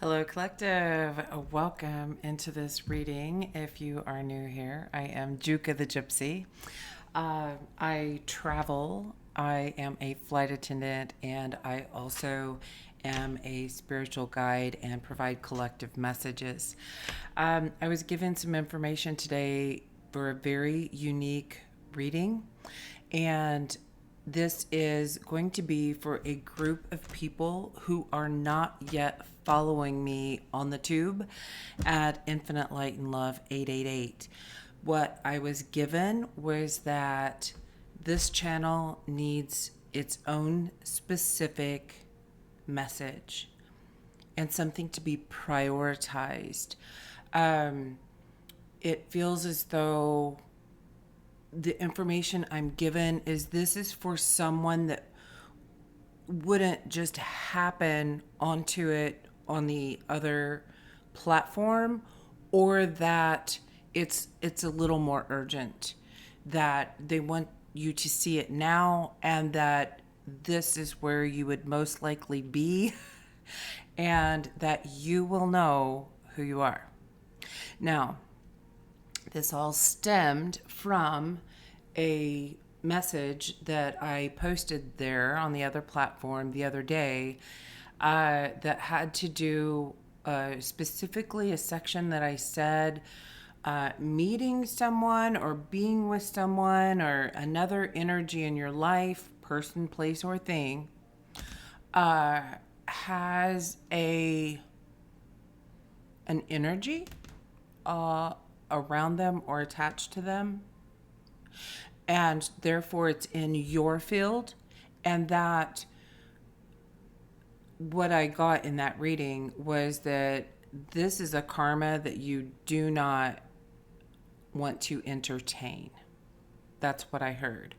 Hello, Collective. Welcome into this reading. If you are new here, I am Juka the Gypsy. I travel. I am a flight attendant, and I also am a spiritual guide and provide collective messages. I was given some information today for a very unique reading, and this is going to be for a group of people who are not yet following me on the tube at Infinite Light and Love 888. What I was given was that this channel needs its own specific message and something to be prioritized. It feels as though the information I'm given is this is for someone that wouldn't just happen onto it on the other platform, or that it's a little more urgent, that they want you to see it now, and that this is where you would most likely be and that you will know who you are. Now, this all stemmed from a message that I posted there on the other platform the other day that had to do specifically a section that I said meeting someone or being with someone or another energy in your life, person, place, or thing, has an energy around them or attached to them, and therefore it's in your field. And that what I got in that reading was that this is a karma that you do not want to entertain. That's what I heard.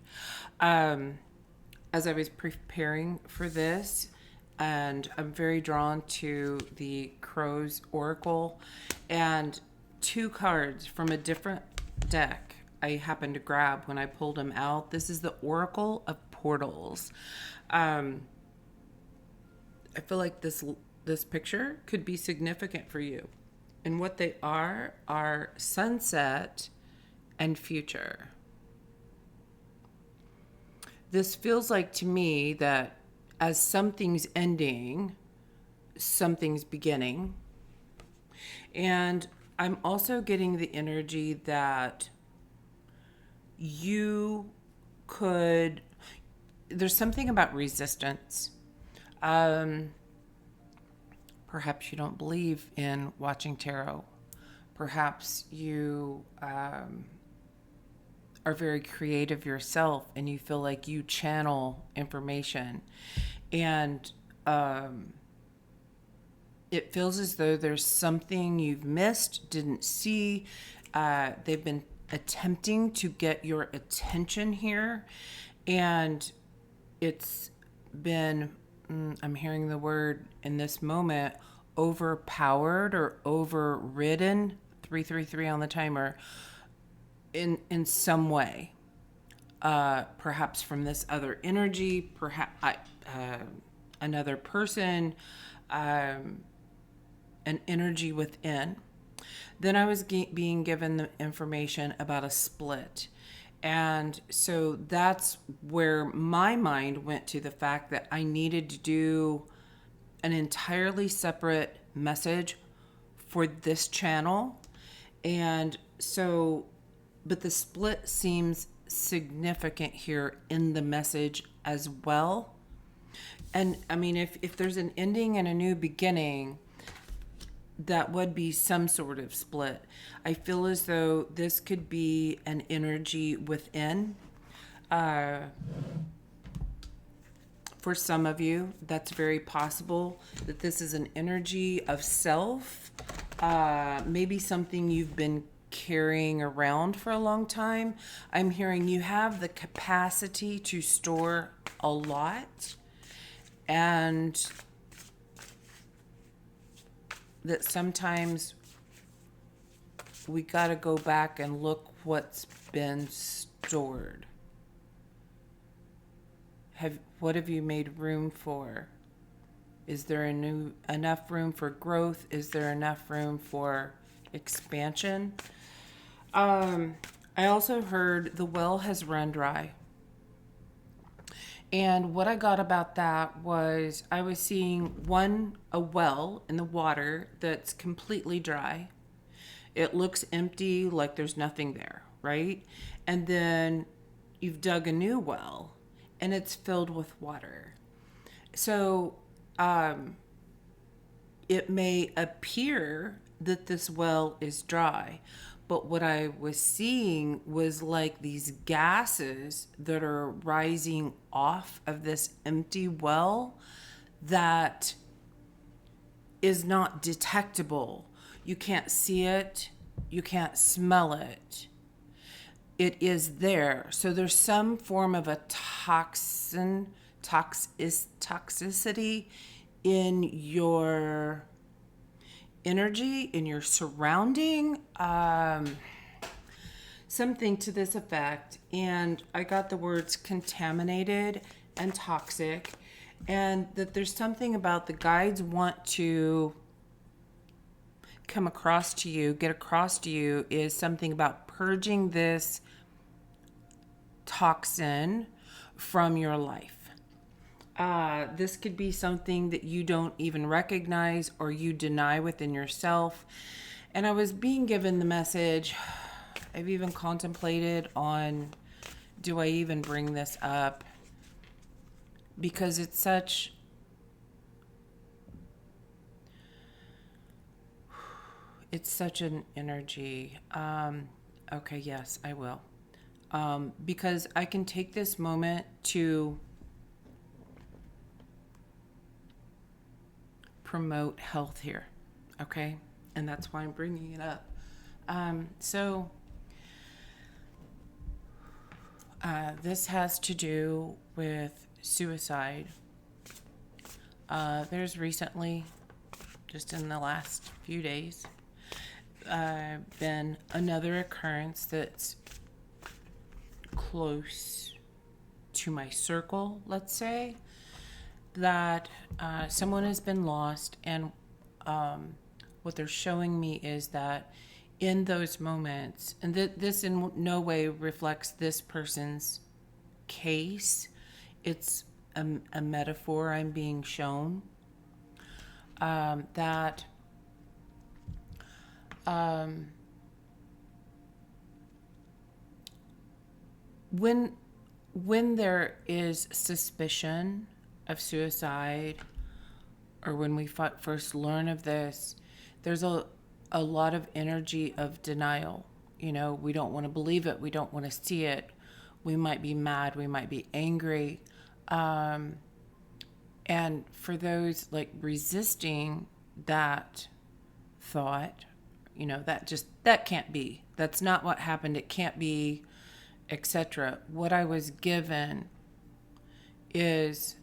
As I was preparing for this, and I'm very drawn to the Crow's Oracle, and two cards from a different deck I happened to grab when I pulled them out. This is the Oracle of Portals. I feel like this picture could be significant for you. And what they are sunset and future. This feels like to me that as something's ending, something's beginning. And I'm also getting the energy that you could, there's something about resistance. Perhaps you don't believe in watching tarot. Perhaps you are very creative yourself and you feel like you channel information. And it feels as though there's something you've missed, didn't see. They've been attempting to get your attention here, and it's been, I'm hearing the word in this moment, overpowered or overridden, 333 on the timer, in some way. Perhaps from this other energy, perhaps another person, an energy within. Then I was being given the information about a split. And so that's where my mind went to the fact that I needed to do an entirely separate message for this channel. And so, but the split seems significant here in the message as well. And I mean, if there's an ending and a new beginning, that would be some sort of split. I feel as though this could be an energy within. For some of you, that's very possible that this is an energy of self, maybe something you've been carrying around for a long time. I'm hearing you have the capacity to store a lot, and that sometimes we got to go back and look what's been stored. What have you made room for? Is there enough room for growth? Is there enough room for expansion? I also heard the well has run dry. And what I got about that was I was seeing a well in the water that's completely dry. It looks empty, like there's nothing there, right? And then you've dug a new well and it's filled with water. So it may appear that this well is dry, but what I was seeing was like these gases that are rising off of this empty well that is not detectable. You can't see it, you can't smell it. It is there. So there's some form of a toxicity in your energy, in your surrounding, something to this effect. And I got the words contaminated and toxic, and that there's something about the guides want to come across to you, get across to you, is something about purging this toxin from your life. This could be something that you don't even recognize or you deny within yourself. And I was being given the message, I've even contemplated on, do I even bring this up? Because it's such an energy. Okay, yes, I will. Because I can take this moment to promote health here, okay? And that's why I'm bringing it up. This has to do with suicide. There's recently, just in the last few days, been another occurrence that's close to my circle, let's say, that someone has been lost, and what they're showing me is that in those moments, and this in no way reflects this person's case, it's a metaphor I'm being shown, that when there is suspicion of suicide, or when we first learn of this, there's a lot of energy of denial. You know, we don't want to believe it. We don't want to see it. We might be mad. We might be angry. And for those like resisting that thought, you know, that can't be. That's not what happened. It can't be, etc. What I was given is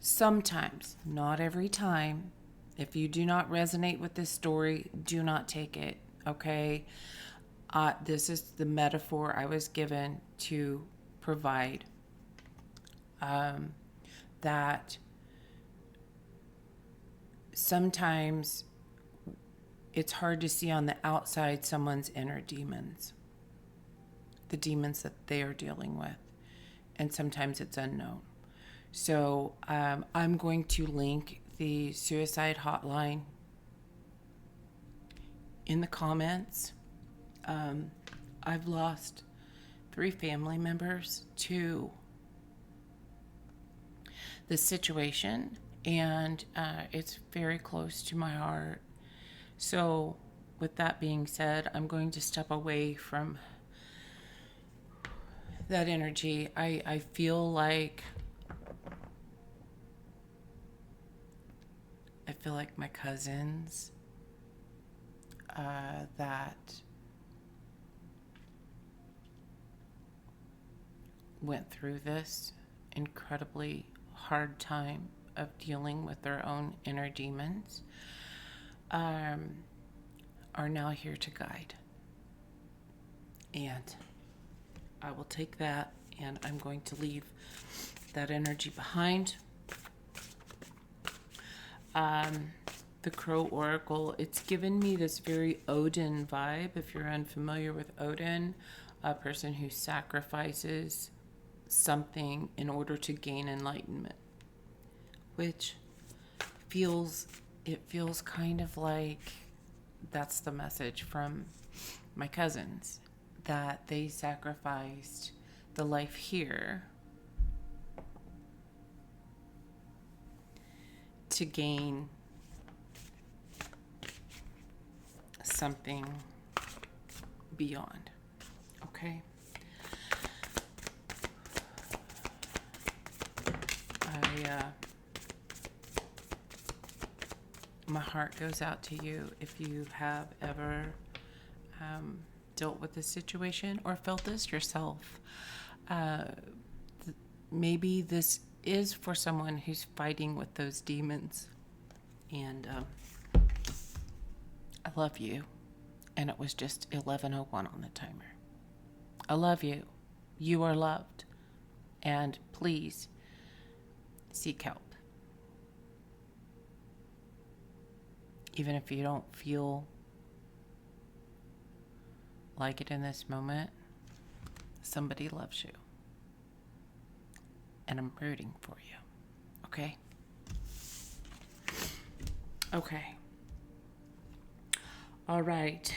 sometimes, not every time. If you do not resonate with this story, do not take it, okay? This is the metaphor I was given to provide. That sometimes it's hard to see on the outside someone's inner demons, the demons that they are dealing with, and sometimes it's unknown. So I'm going to link the suicide hotline in the comments. I've lost 3 family members to this situation, and it's very close to my heart. So with that being said, I'm going to step away from that energy. I feel like my cousins that went through this incredibly hard time of dealing with their own inner demons are now here to guide. And I will take that, and I'm going to leave that energy behind. the Crow Oracle, it's given me this very Odin vibe. If you're unfamiliar with Odin, a person who sacrifices something in order to gain enlightenment, which it feels kind of like that's the message from my cousins, that they sacrificed the life here to gain something beyond. Okay? My heart goes out to you if you have ever dealt with this situation or felt this yourself. Maybe this is for someone who's fighting with those demons. And I love you. And it was just 11:01 on the timer. I love you. You are loved. And please seek help. Even if you don't feel like it in this moment, somebody loves you. And I'm rooting for you. Okay? Okay. All right.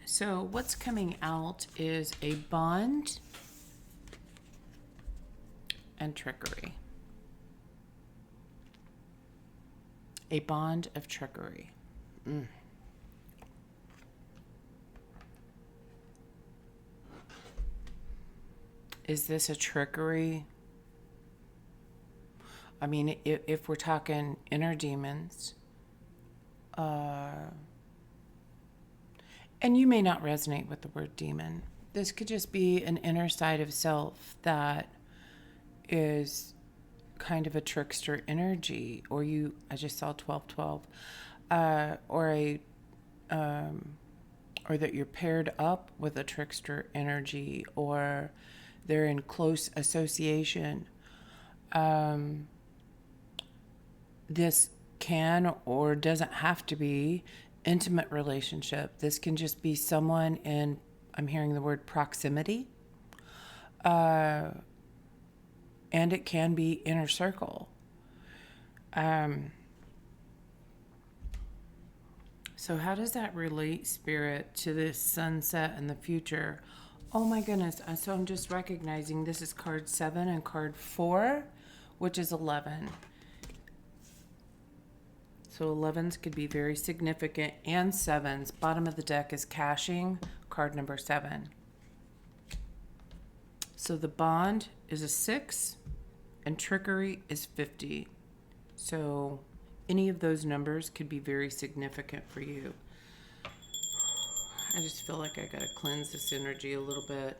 So what's coming out is a bond and trickery. A bond of trickery. Is this a trickery? I mean, if we're talking inner demons, and you may not resonate with the word demon. This could just be an inner side of self that is kind of a trickster energy, or I just saw 1212, or that you're paired up with a trickster energy, or they're in close association. This can or doesn't have to be intimate relationship. This can just be someone in, I'm hearing the word proximity, and it can be inner circle. So how does that relate, Spirit, to this sunset in the future? Oh my goodness. So I'm just recognizing this is card 7 and card 4, which is 11. So 11s could be very significant, and 7s. Bottom of the deck is caching, card number 7. So the bond is a 6 and trickery is 50. So any of those numbers could be very significant for you. I just feel like I gotta cleanse this energy a little bit.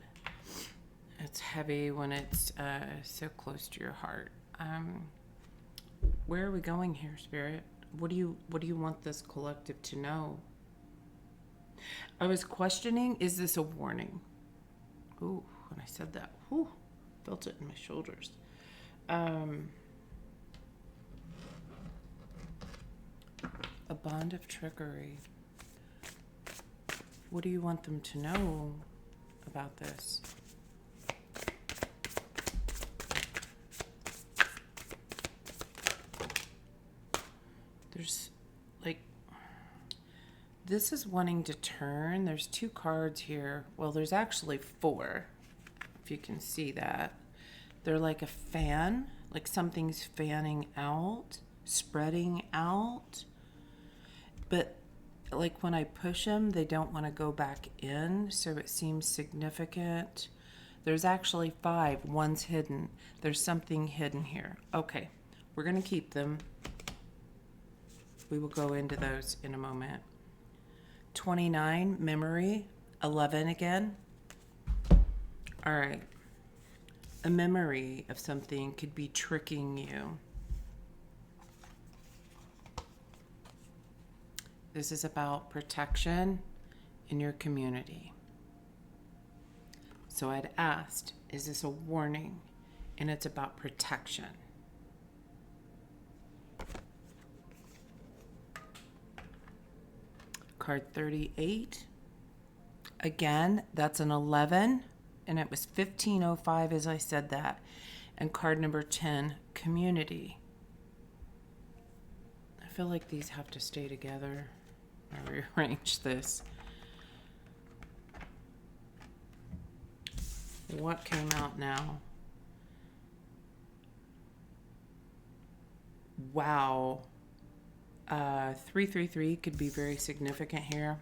It's heavy when it's so close to your heart. Where are we going here, Spirit? What do you want this collective to know? I was questioning, is this a warning? Ooh, when I said that, whew, felt it in my shoulders. A bond of trickery. What do you want them to know about this? There's this is wanting to turn. There's 2 cards here. Well, there's actually 4, if you can see that. They're like a fan, like something's fanning out, spreading out. But like when I push them, they don't want to go back in, so it seems significant. There's actually 5. One's hidden. There's something hidden here. Okay, we're going to keep them. We will go into those in a moment. 29, memory. 11 again. All right. A memory of something could be tricking you. This is about protection in your community. So I'd asked, is this a warning? And it's about protection. Card 38. Again, that's an 11, and it was 1505 as I said that. And card number 10, community. I feel like these have to stay together. I rearrange this. What came out now? Wow. 333 could be very significant here.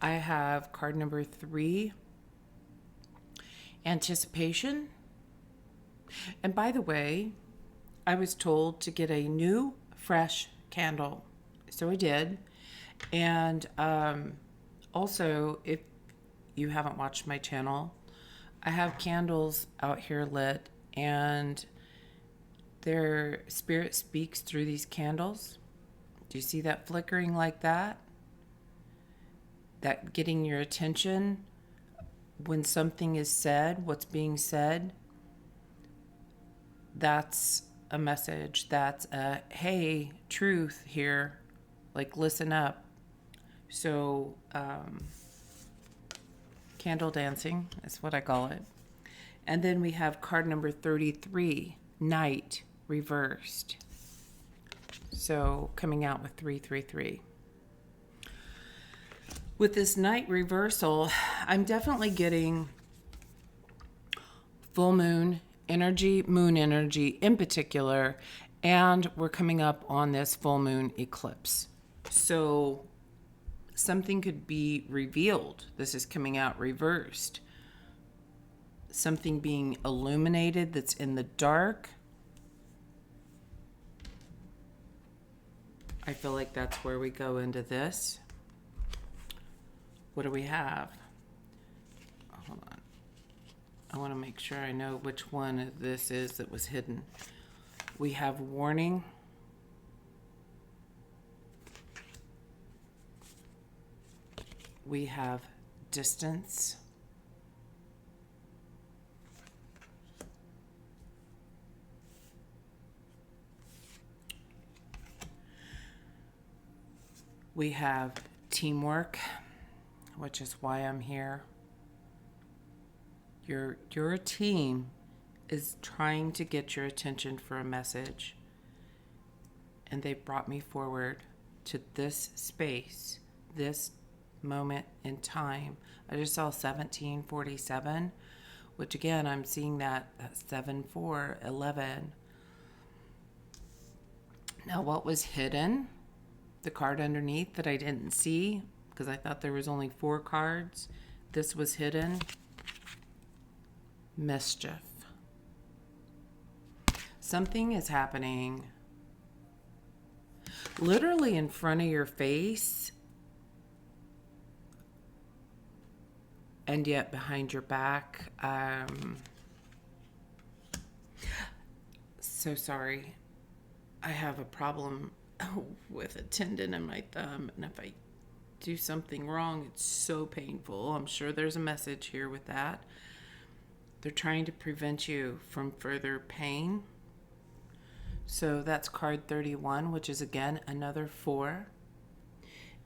I have card number 3, anticipation. And by the way, I was told to get a new, fresh candle. So I did. And also, if you haven't watched my channel, I have candles out here lit, and their spirit speaks through these candles. Do you see that flickering like that? That getting your attention when something is said, what's being said, that's a message. That's a, hey, truth here, like listen up. So, candle dancing is what I call it. And then we have card number 33, night reversed. So coming out with 333. With this night reversal, I'm definitely getting full moon energy in particular, and we're coming up on this full moon eclipse. So something could be revealed. This is coming out reversed. Something being illuminated that's in the dark. I feel like that's where we go into this. What do we have? Hold on. I want to make sure I know which one this is that was hidden. We have warning. We have distance. We have teamwork, which is why I'm here. Your team is trying to get your attention for a message, and they brought me forward to this space, this moment in time. I just saw 1747, which again, I'm seeing that 7411. Now, what was hidden? The card underneath that I didn't see because I thought there was only 4 cards. This was hidden. Mischief. Something is happening literally in front of your face, and yet behind your back. So sorry. I have a problem with a tendon in my thumb, and if I do something wrong, it's so painful. I'm sure there's a message here with that. They're trying to prevent you from further pain. So that's card 31, which is again another 4.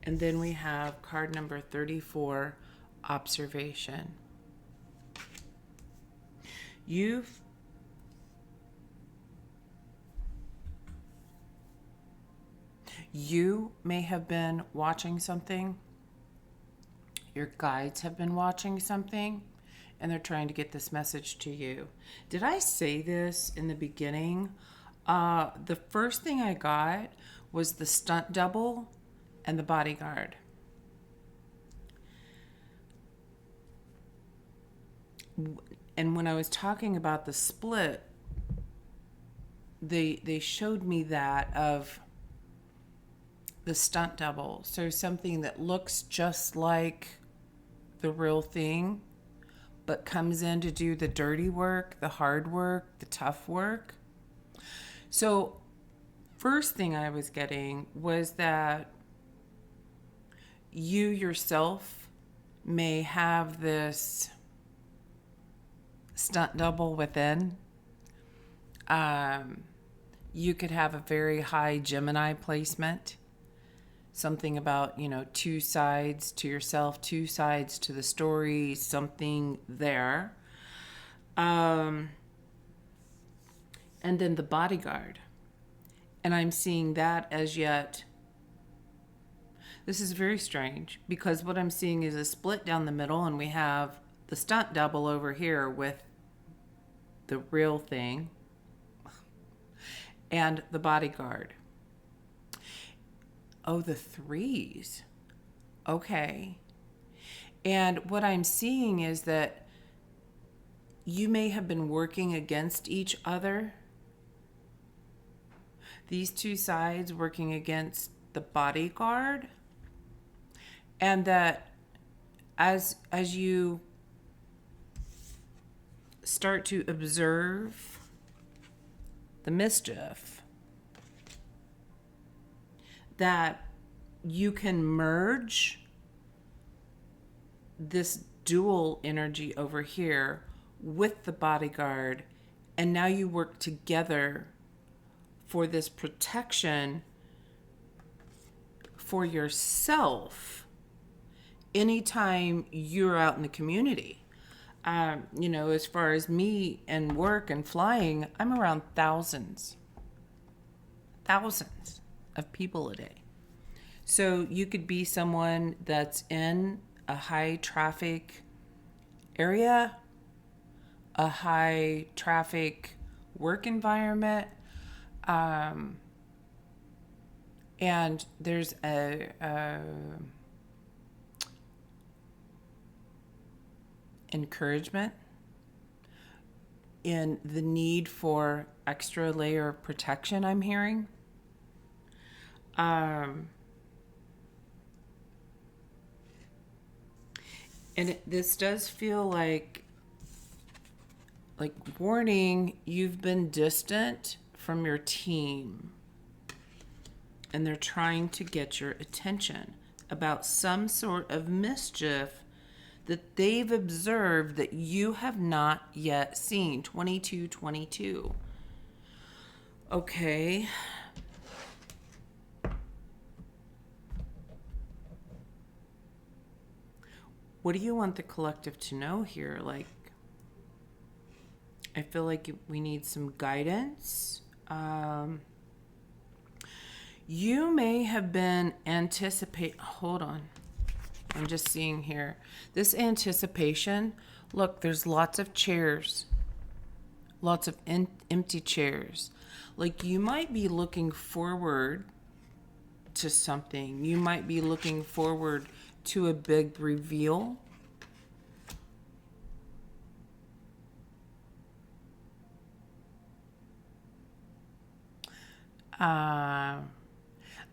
And then we have card number 34, observation. You may have been watching something. Your guides have been watching something, and they're trying to get this message to you. Did I say this in the beginning? The first thing I got was the stunt double and the bodyguard. And when I was talking about the split, they showed me that of the stunt double. So something that looks just like the real thing, but comes in to do the dirty work, the hard work, the tough work. So first thing I was getting was that you yourself may have this stunt double within. You could have a very high Gemini placement. something about, two sides to yourself, two sides to the story, something there. And then the bodyguard. And I'm seeing that as yet. This is very strange because what I'm seeing is a split down the middle, and we have the stunt double over here with the real thing and the bodyguard. Oh, the threes. Okay. And what I'm seeing is that you may have been working against each other. These two sides working against the bodyguard. And that as you start to observe the mischief, that you can merge this dual energy over here with the bodyguard, and now you work together for this protection for yourself anytime you're out in the community. As far as me and work and flying, I'm around thousands of people a day. So you could be someone that's in a high traffic area, a high traffic work environment, and there's a encouragement in the need for extra layer of protection, I'm hearing. And this does feel like warning, you've been distant from your team and they're trying to get your attention about some sort of mischief that they've observed that you have not yet seen. 2222. Okay. What do you want the collective to know here? I feel like we need some guidance. You may have been hold on. I'm just seeing here. This anticipation, look, there's lots of chairs. Lots of empty chairs. You might be looking forward to something. You might be looking forward to a big reveal.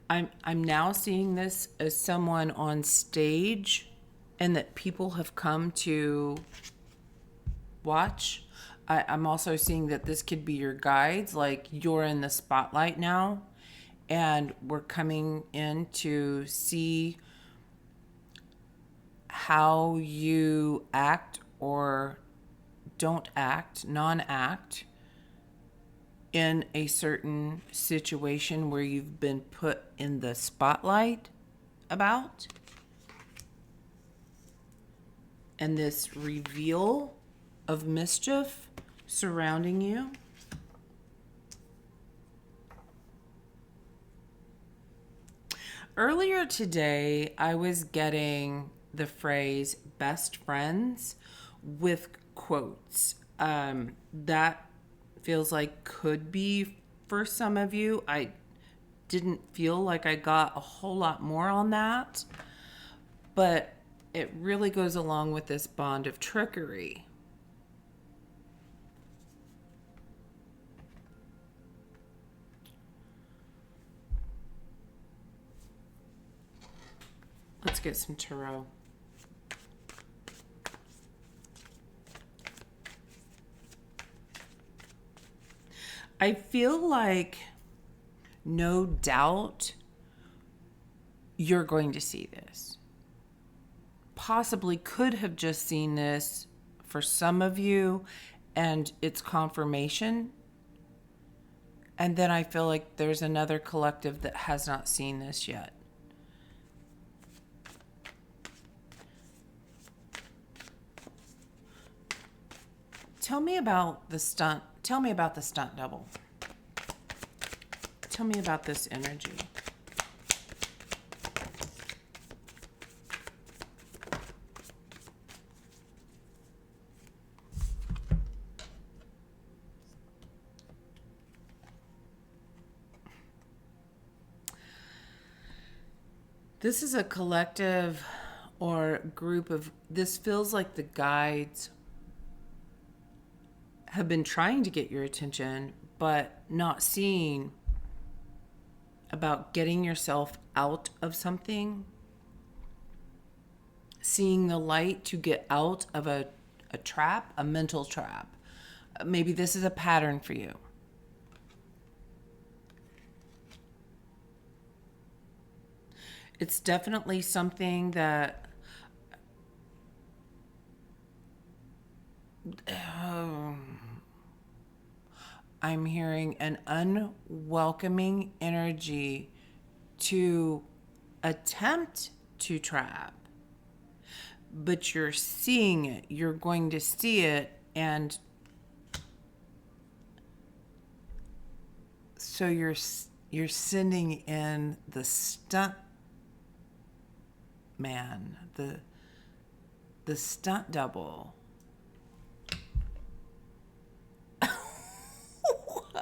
I'm now seeing this as someone on stage and that people have come to watch. I'm also seeing that this could be your guides, you're in the spotlight now and we're coming in to see how you act or don't act, non-act in a certain situation where you've been put in the spotlight about. And this reveal of mischief surrounding you. Earlier today, I was getting the phrase best friends with quotes. That feels like could be for some of you. I didn't feel like I got a whole lot more on that, but it really goes along with this bond of trickery. Let's get some tarot. I feel like no doubt you're going to see this. Possibly could have just seen this for some of you and it's confirmation. And then I feel like there's another collective that has not seen this yet. Tell me about the stunt. Tell me about the stunt double. Tell me about this energy. This is a collective or group of, this feels like the guides have been trying to get your attention, but not seeing about getting yourself out of something, seeing the light to get out of a trap, a mental trap. Maybe this is a pattern for you. It's definitely something that I'm hearing an unwelcoming energy to attempt to trap, but you're seeing it. You're going to see it, and so you're sending in the stunt man, the stunt double.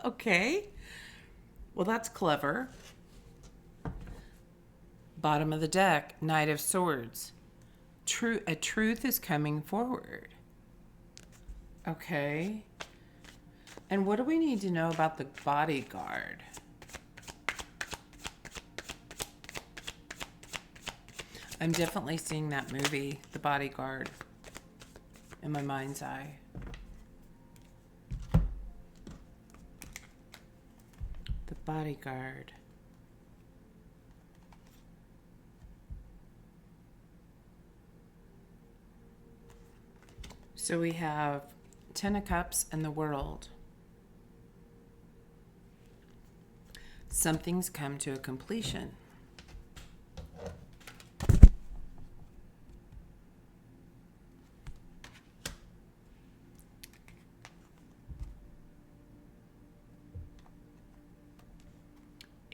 Okay. Well, that's clever. Bottom of the deck, Knight of Swords. A truth is coming forward. Okay. And what do we need to know about the bodyguard? I'm definitely seeing that movie, The Bodyguard, in my mind's eye. The Bodyguard. So we have Ten of Cups and the World. Something's come to a completion.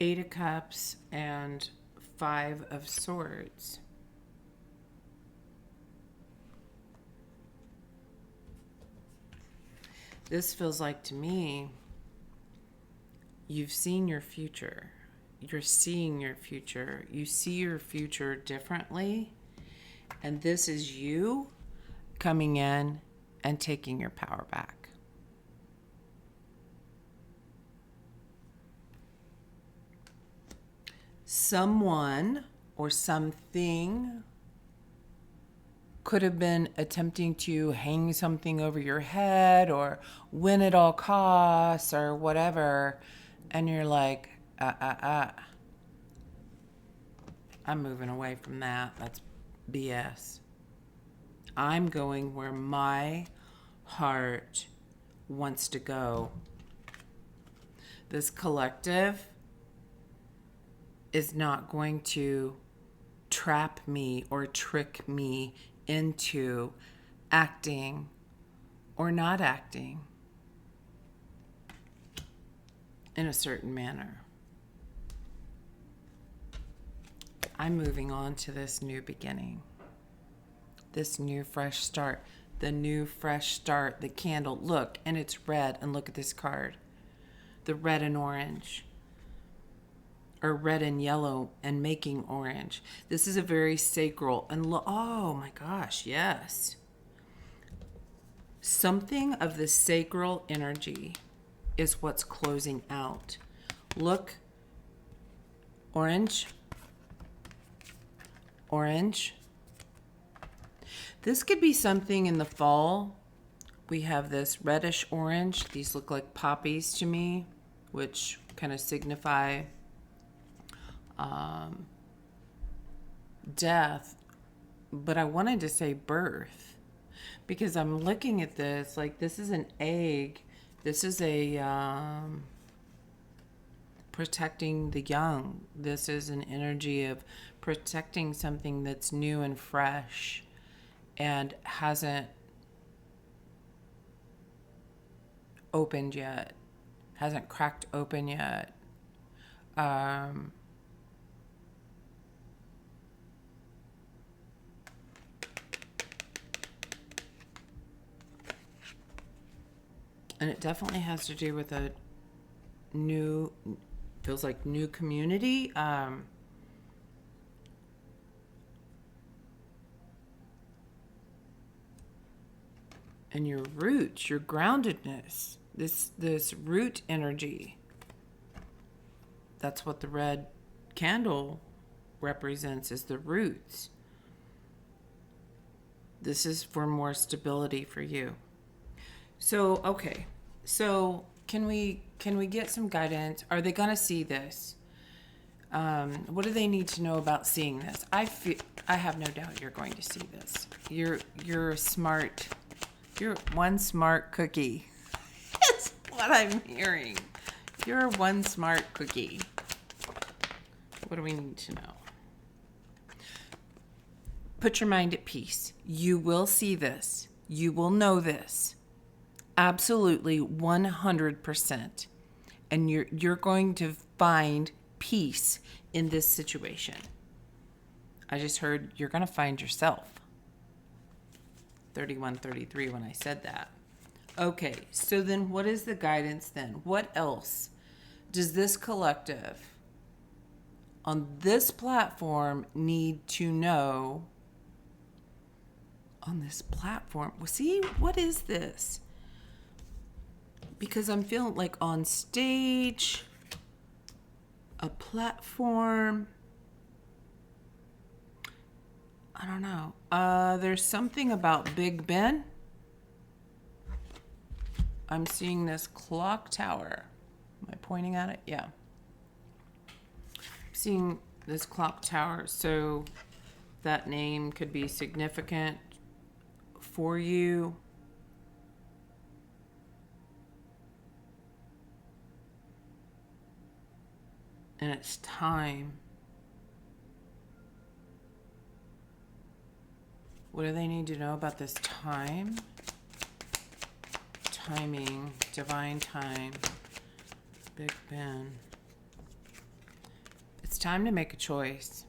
Eight of Cups and Five of Swords. This feels like, to me, you've seen your future. You're seeing your future. You see your future differently. And this is you coming in and taking your power back. Someone or something could have been attempting to hang something over your head or win at all costs or whatever. And you're like, I'm moving away from that. That's BS. I'm going where my heart wants to go. This collective is not going to trap me or trick me into acting or not acting in a certain manner. I'm moving on to this new beginning, this new fresh start, the new fresh start, the candle. Look, and it's red, and look at this card, the red and orange, or red and yellow and making orange. This is a very sacral and oh my gosh, yes. Something of the sacral energy is what's closing out. Look, orange, orange. This could be something in the fall. We have this reddish orange. These look like poppies to me, which kind of signify death, but I wanted to say birth because I'm looking at this like this is an egg. This is a protecting the young. This is an energy of protecting something that's new and fresh and hasn't opened yet, hasn't cracked open yet. And it definitely has to do with a new, feels like new community. And your roots, your groundedness, this root energy. That's what the red candle represents, is the roots. This is for more stability for you. So, okay. So, can we get some guidance? Are they going to see this? What do they need to know about seeing this? I have no doubt you're going to see this. You're smart. You're one smart cookie. That's what I'm hearing. You're one smart cookie. What do we need to know? Put your mind at peace. You will see this. You will know this. Absolutely 100%. And you're going to find peace in this situation. I just heard you're going to find yourself. 3133 when I said that. Okay, so then what is the guidance then? What else does this collective on this platform need to know on this platform? Well, see, what is this? Because I'm feeling like on stage, a platform, I don't know. There's something about Big Ben. I'm seeing this clock tower. Am I pointing at it? Yeah. I'm seeing this clock tower. So that name could be significant for you. And it's time. What do they need to know about this time? Timing, divine time, Big Ben. It's time to make a choice.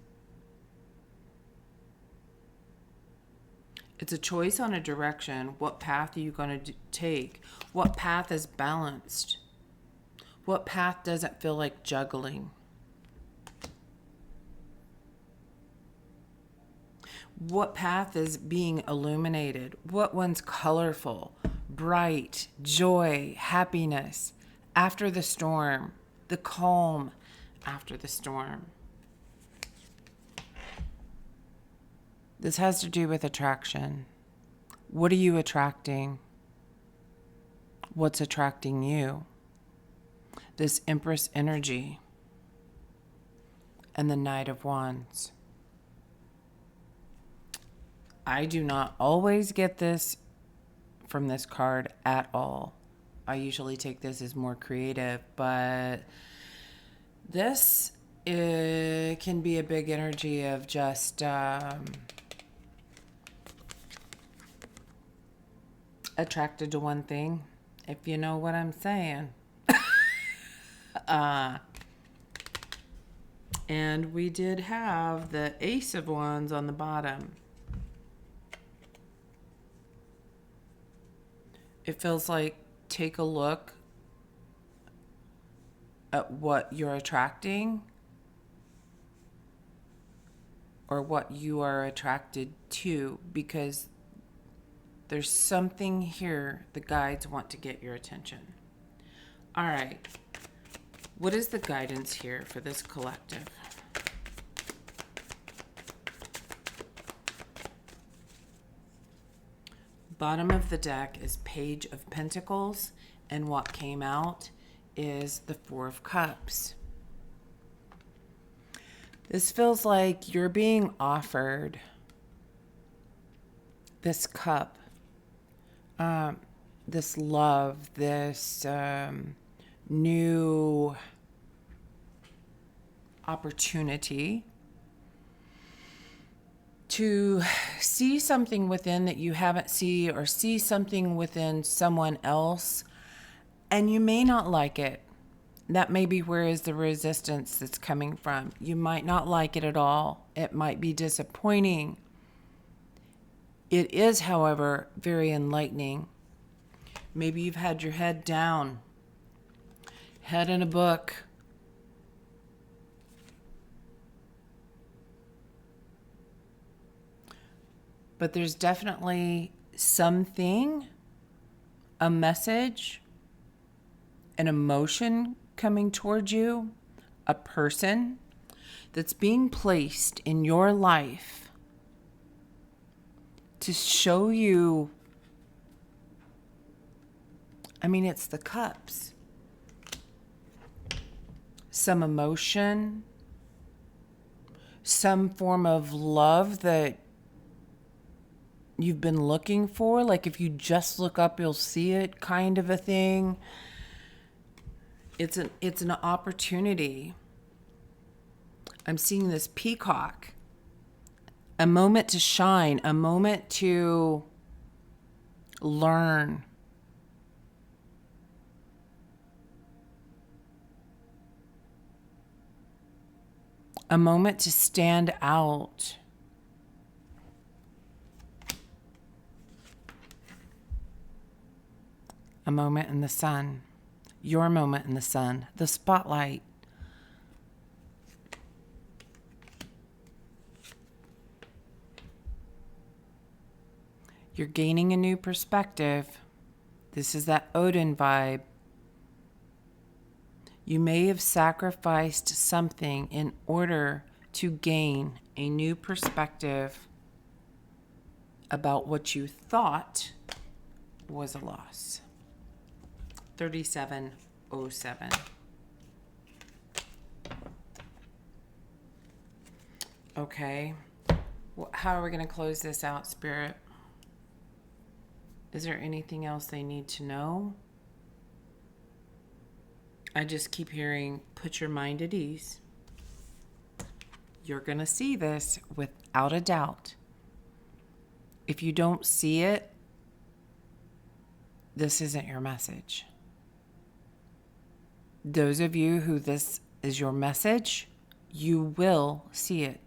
It's a choice on a direction. What path are you going to take? What path is balanced? What path doesn't feel like juggling? What path is being illuminated? What one's colorful, bright, joy, happiness after the storm, the calm after the storm? This has to do with attraction. What are you attracting? What's attracting you? This Empress energy and the Knight of Wands. I do not always get this from this card at all. I usually take this as more creative, but this can be a big energy of just attracted to one thing, if you know what I'm saying. And we did have the Ace of Wands on the bottom. It feels like take a look at what you're attracting or what you are attracted to, because there's something here the guides want to get your attention. All right. What is the guidance here for this collective? Bottom of the deck is Page of Pentacles, and what came out is the Four of Cups. This feels like you're being offered this cup, this love, this new opportunity to see something within that you haven't seen, or see something within someone else And you may not like it. That may be where is the resistance that's coming from. You might not like it at all. It might be disappointing. It is, however, very enlightening. Maybe you've had your head down, head in a book. But there's definitely something, a message, an emotion coming towards you, a person that's being placed in your life to show you, it's the cups. Some emotion, some form of love that you've been looking for. Like if you just look up, you'll see it, kind of a thing. It's an opportunity. I'm seeing this peacock. A moment to shine, a moment to learn. A moment to stand out. A moment in the sun. Your moment in the sun. The spotlight. You're gaining a new perspective. This is that Odin vibe. You may have sacrificed something in order to gain a new perspective about what you thought was a loss. 3707. Okay. How are we going to close this out, Spirit? Is there anything else they need to know? I just keep hearing, put your mind at ease. You're going to see this without a doubt. If you don't see it, this isn't your message. Those of you who this is your message, you will see it.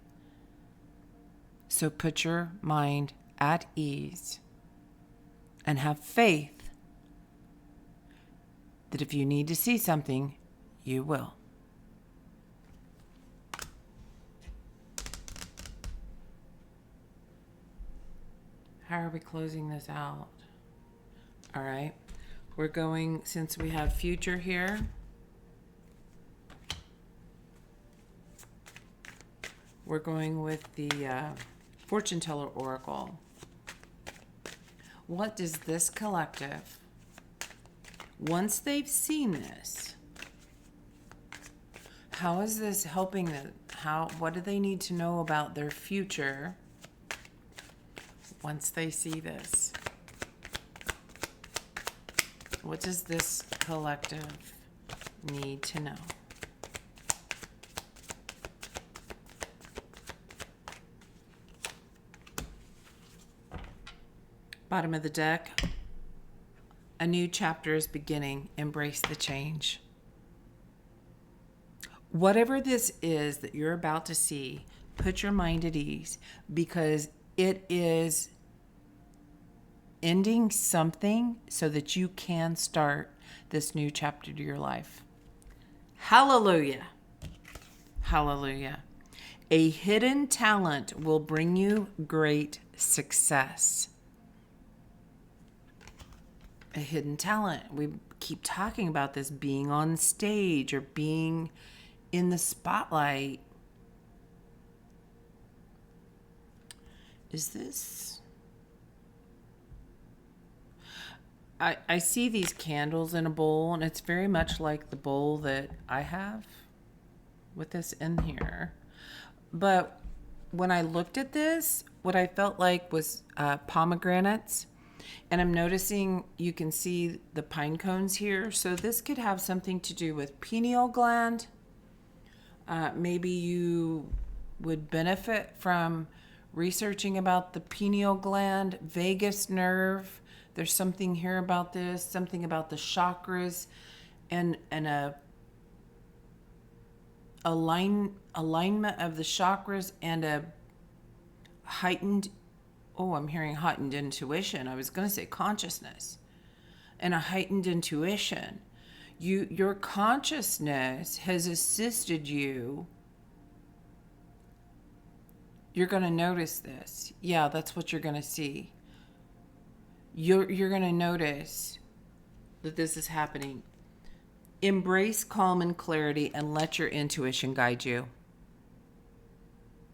So put your mind at ease and have faith that if you need to see something, you will. How are we closing this out? All right. We're going, since we have future here, we're going with the Fortune Teller Oracle. What does this collective, once they've seen this, how is this helping them? What do they need to know about their future once they see this? What does this collective need to know? Bottom of the deck. A new chapter is beginning. Embrace the change. Whatever this is that you're about to see, put your mind at ease, because it is ending something so that you can start this new chapter to your life. Hallelujah. Hallelujah. A hidden talent will bring you great success. A hidden talent. We keep talking about this, being on stage or being in the spotlight. Is this? I see these candles in a bowl, and it's very much like the bowl that I have with this in here. But when I looked at this, what I felt like was pomegranates. And I'm noticing you can see the pine cones here. So this could have something to do with pineal gland. Maybe you would benefit from researching about the pineal gland, vagus nerve, There's something here about this, something about the chakras and a alignment of the chakras and a heightened, oh, I'm hearing heightened intuition. I was going to say consciousness and a heightened intuition. Your consciousness has assisted you. You're going to notice this. Yeah, that's what you're going to see. You're going to notice that this is happening. Embrace calm and clarity and let your intuition guide you.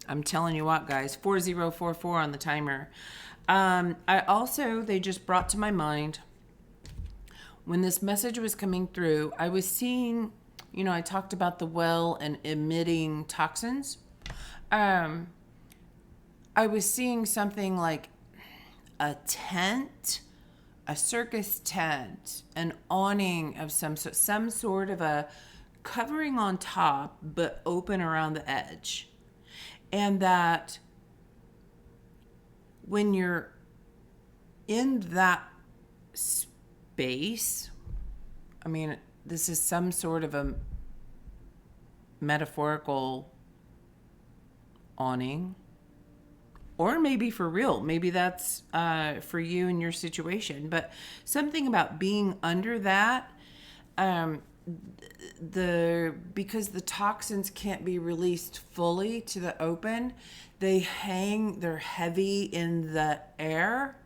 I'm telling you what, guys, 4044 on the timer. They just brought to my mind, when this message was coming through, I was seeing, I talked about the well and emitting toxins. I was seeing something like a tent, a circus tent, an awning of some sort of a covering on top, but open around the edge. And that when you're in that space, this is some sort of a metaphorical awning, or maybe for real. Maybe that's for you and your situation. But something about being under that, because the toxins can't be released fully to the open, they're heavy in the air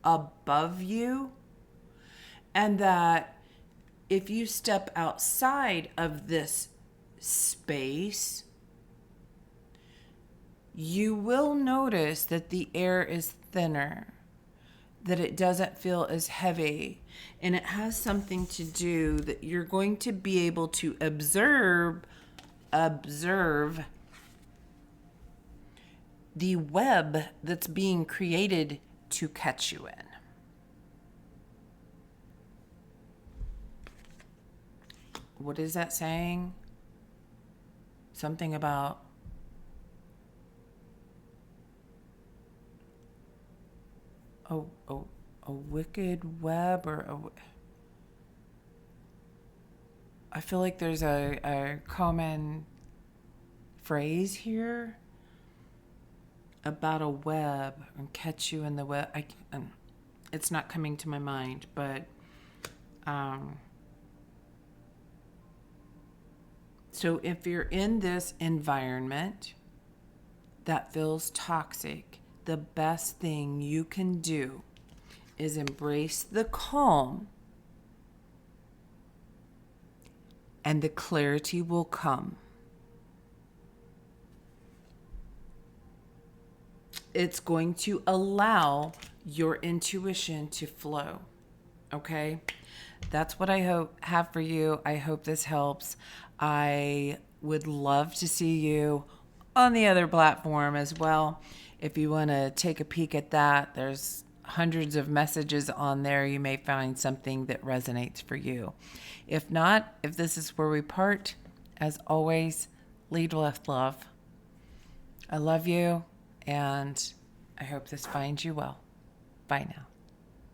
above you. And that if you step outside of this space, you will notice that the air is thinner, that it doesn't feel as heavy. And it has something to do that you're going to be able to observe the web that's being created to catch you in. What is that saying? Something about a wicked web, I feel like there's a common phrase here about a web and catch you in the web. It's not coming to my mind, but so if you're in this environment that feels toxic, the best thing you can do is embrace the calm, and the clarity will come. It's going to allow your intuition to flow. Okay? That's what I have for you. I hope this helps. I would love to see you on the other platform as well. If you want to take a peek at that, there's hundreds of messages on there. You may find something that resonates for you. If not, if this is where we part, as always, lead with love. I love you, and I hope this finds you well. Bye now.